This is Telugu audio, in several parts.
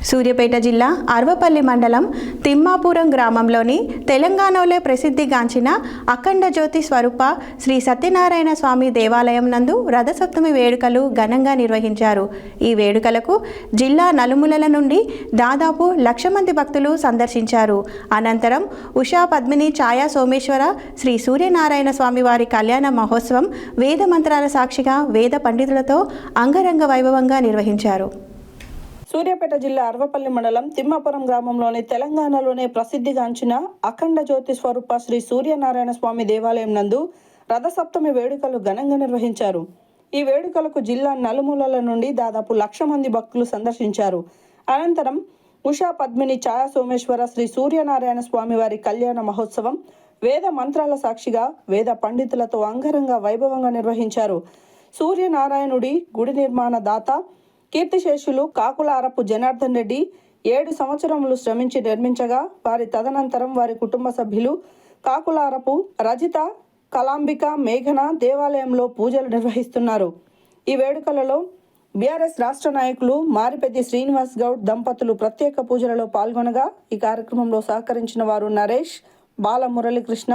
సూర్యాపేట జిల్లా అర్వపల్లి మండలం తిమ్మాపురం గ్రామంలోని తెలంగాణలో ప్రసిద్ధిగాంచిన అఖండ జ్యోతి స్వరూప శ్రీ సత్యనారాయణ స్వామి దేవాలయం నందు రథసప్తమి వేడుకలు ఘనంగా నిర్వహించారు. ఈ వేడుకలకు జిల్లా నలుమూలల నుండి దాదాపు 1,00,000 మంది భక్తులు సందర్శించారు. అనంతరం ఉషా పద్మిని ఛాయా సోమేశ్వర శ్రీ సూర్యనారాయణ స్వామి వారి కళ్యాణ మహోత్సవం వేద మంత్రాల సాక్షిగా వేద పండితులతో అంగరంగ వైభవంగా నిర్వహించారు. సూర్యాపేట జిల్లా అర్వపల్లి మండలం తిమ్మాపురం గ్రామంలోని తెలంగాణలోనే ప్రసిద్ధిగాంచిన అఖండ జ్యోతి స్వరూప శ్రీ సూర్యనారాయణ స్వామి దేవాలయం నందు రథసప్తమి వేడుకలు ఘనంగా నిర్వహించారు. ఈ వేడుకలకు జిల్లా నలుమూలల నుండి దాదాపు 1,00,000 మంది భక్తులు సందర్శించారు. అనంతరం ఉషా పద్మిని ఛాయా సోమేశ్వర శ్రీ సూర్యనారాయణ స్వామి వారి కళ్యాణ మహోత్సవం వేద మంత్రాల సాక్షిగా వేద పండితులతో అంగరంగ వైభవంగా నిర్వహించారు. సూర్యనారాయణుడి గుడి నిర్మాణ దాత కీర్తిశేషులు కాకులారపు జనార్దన్ రెడ్డి 7 సంవత్సరములు శ్రమించి నిర్మించగా వారి తదనంతరం వారి కుటుంబ సభ్యులు కాకులారపు రజిత, కలాంబిక, మేఘన దేవాలయంలో పూజలు నిర్వహిస్తున్నారు. ఈ వేడుకలలో బీఆర్ఎస్ రాష్ట్ర నాయకులు మారిపెద్ది శ్రీనివాస్ గౌడ్ దంపతులు ప్రత్యేక పూజలలో పాల్గొనగా ఈ కార్యక్రమంలో సహకరించిన వారు నరేష్, బాల మురళీకృష్ణ,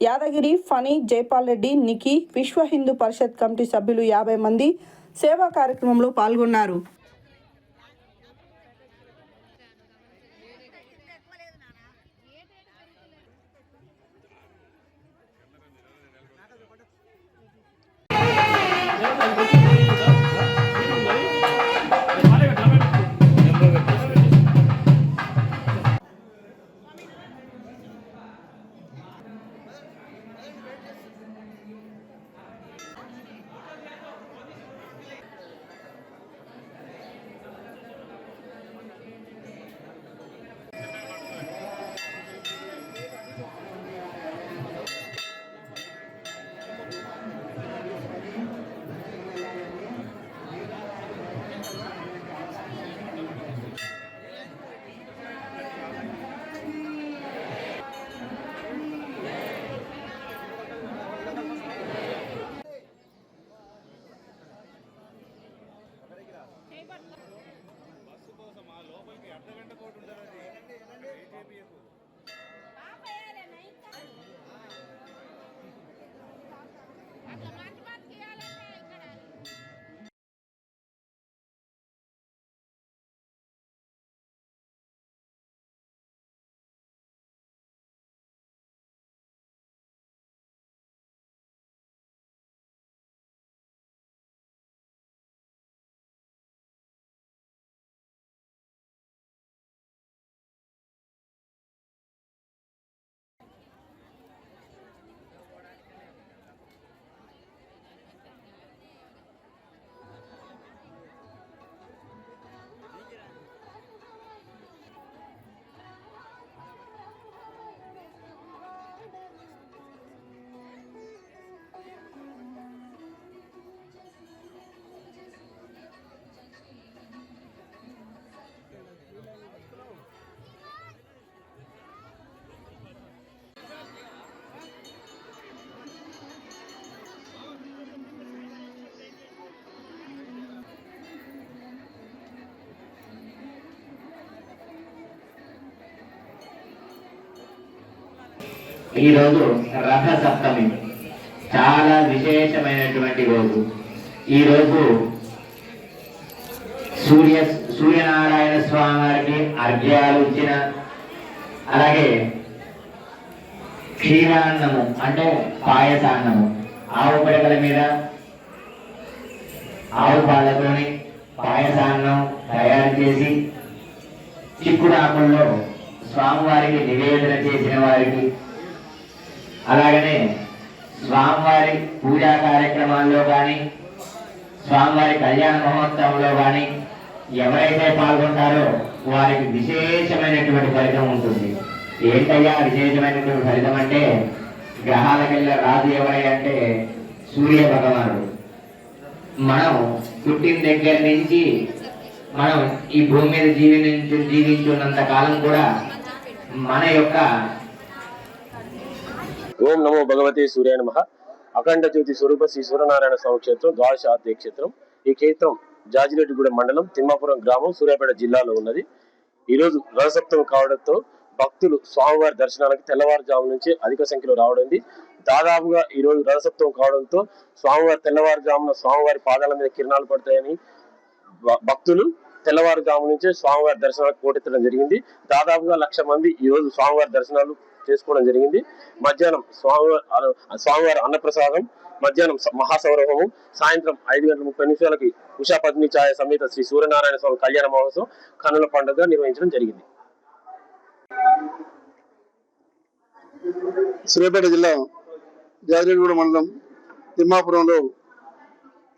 యాదగిరి, ఫణి, జైపాల్ రెడ్డి, నికి, విశ్వ హిందూ పరిషత్ కమిటీ సభ్యులు 50 మంది సేవా కార్యక్రమంలో పాల్గొన్నారు. ఈరోజు రథ సప్తమి చాలా విశేషమైనటువంటి రోజు. ఈరోజు సూర్యనారాయణ స్వామి వారికి అర్ఘ్యాలు ఇచ్చిన, అలాగే క్షీరాన్నము అంటే పాయసాన్నము ఆవు పిడకల మీద ఆవు పాలతోని పాయసాన్నం తయారు చేసి చిక్కుడాకుల్లో స్వామివారికి నివేదన చేసిన వారికి, అలాగనే స్వామివారి పూజా కార్యక్రమాల్లో కానీ స్వామివారి కళ్యాణ మహోత్సవంలో కానీ ఎవరైతే పాల్గొంటారో వారికి విశేషమైనటువంటి ఫలితం ఉంటుంది. ఏంటయ్యా విశేషమైనటువంటి ఫలితం అంటే, గ్రహాలకెళ్ళ రాజు ఎవరంటే సూర్య భగవానుడు. మనం పుట్టిన దగ్గర నుంచి మనం ఈ భూమి మీద జీవించున్నంత కాలం కూడా మన యొక్క ఓం నమో భగవతే సూర్యాయ నమః. అఖండ జ్యోతి స్వరూప శ్రీ సూర్యనారాయణ స్వామి క్షేత్రం ద్వాదశ ఆద్య క్షేత్రం. ఈ క్షేత్రం జాజిరెడ్డిగూడెం మండలం తిమ్మాపురం గ్రామం సూర్యాపేట జిల్లాలో ఉన్నది. ఈ రోజు రథసప్తమి కావడంతో భక్తులు స్వామివారి దర్శనానికి తెల్లవారుజాము నుంచి అధిక సంఖ్యలో రావడండి. దాదాపుగా ఈ రోజు రథసప్తమి కావడంతో స్వామివారి తెల్లవారుజామున స్వామివారి పాదాల మీద కిరణాలు పడతాయని భక్తులు తెల్లవారుజాము నుంచే స్వామివారి దర్శనాలకు పోటెత్తడం జరిగింది. దాదాపుగా 1,00,000 మంది ఈ రోజు స్వామివారి దర్శనాలు చేసుకోవడం జరిగింది. మధ్యాహ్నం స్వామివారి అన్నప్రసాదం, మధ్యాహ్నం మహాసౌరభము, సాయంత్రం 5:30 ఉషా పద్మిని ఛాయ సమేత శ్రీ సూర్యనారాయణ స్వామి కళ్యాణ మహోత్సవం కన్నుల పండుగ నిర్వహించడం జరిగింది. సూర్యాపేట జిల్లా జాజిరెడ్డిగూడెం మండలం తిమ్మాపురంలో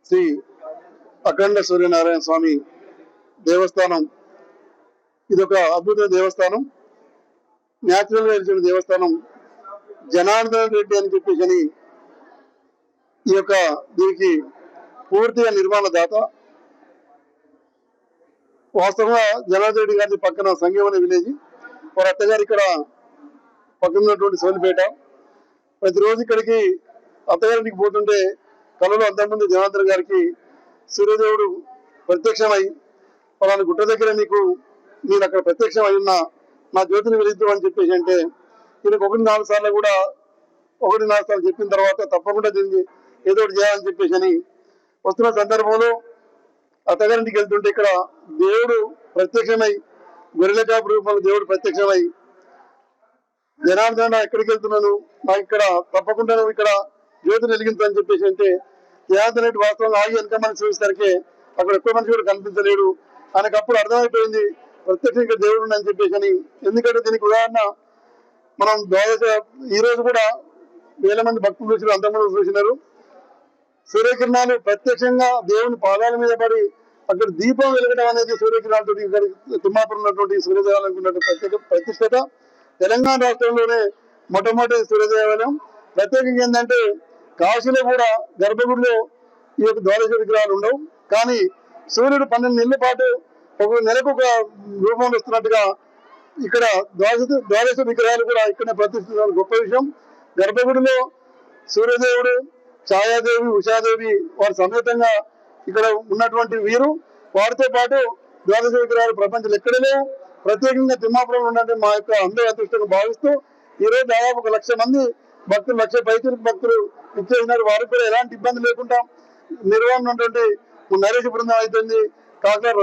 శ్రీ అఖండ సూర్యనారాయణ స్వామి దేవస్థానం. ఇదొక అద్భుత దేవస్థానం, న్యాచురల్ గా వెలిసిన దేవస్థానం. జనార్దన్ రెడ్డి అని చెప్పేసి ఈ యొక్క దీనికి పూర్తిగా నిర్మాణ దాత. వాస్తవంగా జనార్దన్ రెడ్డి గారి పక్కన సంగమనే విలేజ్, వారి అత్తగారు ఇక్కడ పక్కన ఉన్నటువంటి సోలిపేట. ప్రతిరోజు ఇక్కడికి అత్తగారికి పోతుంటే కళలో అంతకుముందు జనార్దన్ గారికి సూర్యదేవుడు ప్రత్యక్షమై పలానా గుట్ట దగ్గర నేను అక్కడ ప్రత్యక్షమై ఉన్నా, నా జ్యోతిని వెలిద్దు అని చెప్పేసి అంటే ఈయనకు 1-4 సార్లు కూడా 1-4 సార్లు చెప్పిన తర్వాత తప్పకుండా దీన్ని ఏదో ఒకటి చేయాలని చెప్పేసి అని వస్తున్న సందర్భంలో అత్తగారింటికి వెళ్తుంటే ఇక్కడ దేవుడు ప్రత్యక్షమై గొర్రెల కాపు రూపంలో దేవుడు ప్రత్యక్షమై, జనార్దన ఎక్కడికి వెళ్తున్నాను, నాకు ఇక్కడ తప్పకుండా నువ్వు ఇక్కడ జ్యోతిని వెలిగించని చెప్పేసి అంటే జనార్దన్ రెడ్డి వాస్తవంగా ఆగి వెనక మనిషి చూసేసరికి అక్కడ ఎక్కువ మనిషి కూడా కనిపించలేడు. ఆయనకు అప్పుడు అర్థమైపోయింది ప్రత్యక్షంగా దేవుడు అని చెప్పేసి అని. ఎందుకంటే దీనికి ఉదాహరణ మనం ఈ రోజు కూడా 1000 మంది భక్తులు చూసినారు, అంతమంది చూసినారు. సూర్యకిరణాలు ప్రత్యక్షంగా దేవుని పాదాల మీద పడి అక్కడ దీపం వెలగడం అనేది సూర్యకిరణాలతో తిమ్మాపురం ఉన్నటువంటి సూర్యదేవాలయానికి ఉన్నటువంటి ప్రతిష్టత. తెలంగాణ రాష్ట్రంలోనే మొట్టమొదటి సూర్యదేవాలయం. ప్రత్యేకంగా ఏంటంటే కాశీలో కూడా గర్భగుడిలో ఈ యొక్క ద్వారేశ్వర విగ్రహాలు ఉండవు, కానీ సూర్యుడు 12 నెలల పాటు ఒక నెలకు ఒక రూపంలో వస్తున్నట్టుగా ఇక్కడ ద్వారేశ్వర విగ్రహాలు కూడా ఇక్కడ ప్రతిష్ఠించడం గొప్ప విషయం. గర్భగుడిలో సూర్యదేవుడు, ఛాయాదేవి, ఉషాదేవి వారి సమేతంగా ఇక్కడ ఉన్నటువంటి వీరు, వారితో పాటు ద్వాదశ విగ్రహాలు ప్రపంచంలో ఎక్కడ లేవు. ప్రత్యేకంగా తిమ్మాపురంలో ఉన్నట్టు మా యొక్క అందరి అదృష్టంగా భావిస్తూ ఈ రోజు దాదాపు 1,00,000 మంది భక్తులు, 1,00,000 పైచిలకు భక్తులు ఇచ్చేసినారు. వారికి కూడా ఎలాంటి ఇబ్బంది లేకుండా నిర్వహణ ఉన్నటువంటి నరేష్ బృందం అవుతుంది. కాకినాడ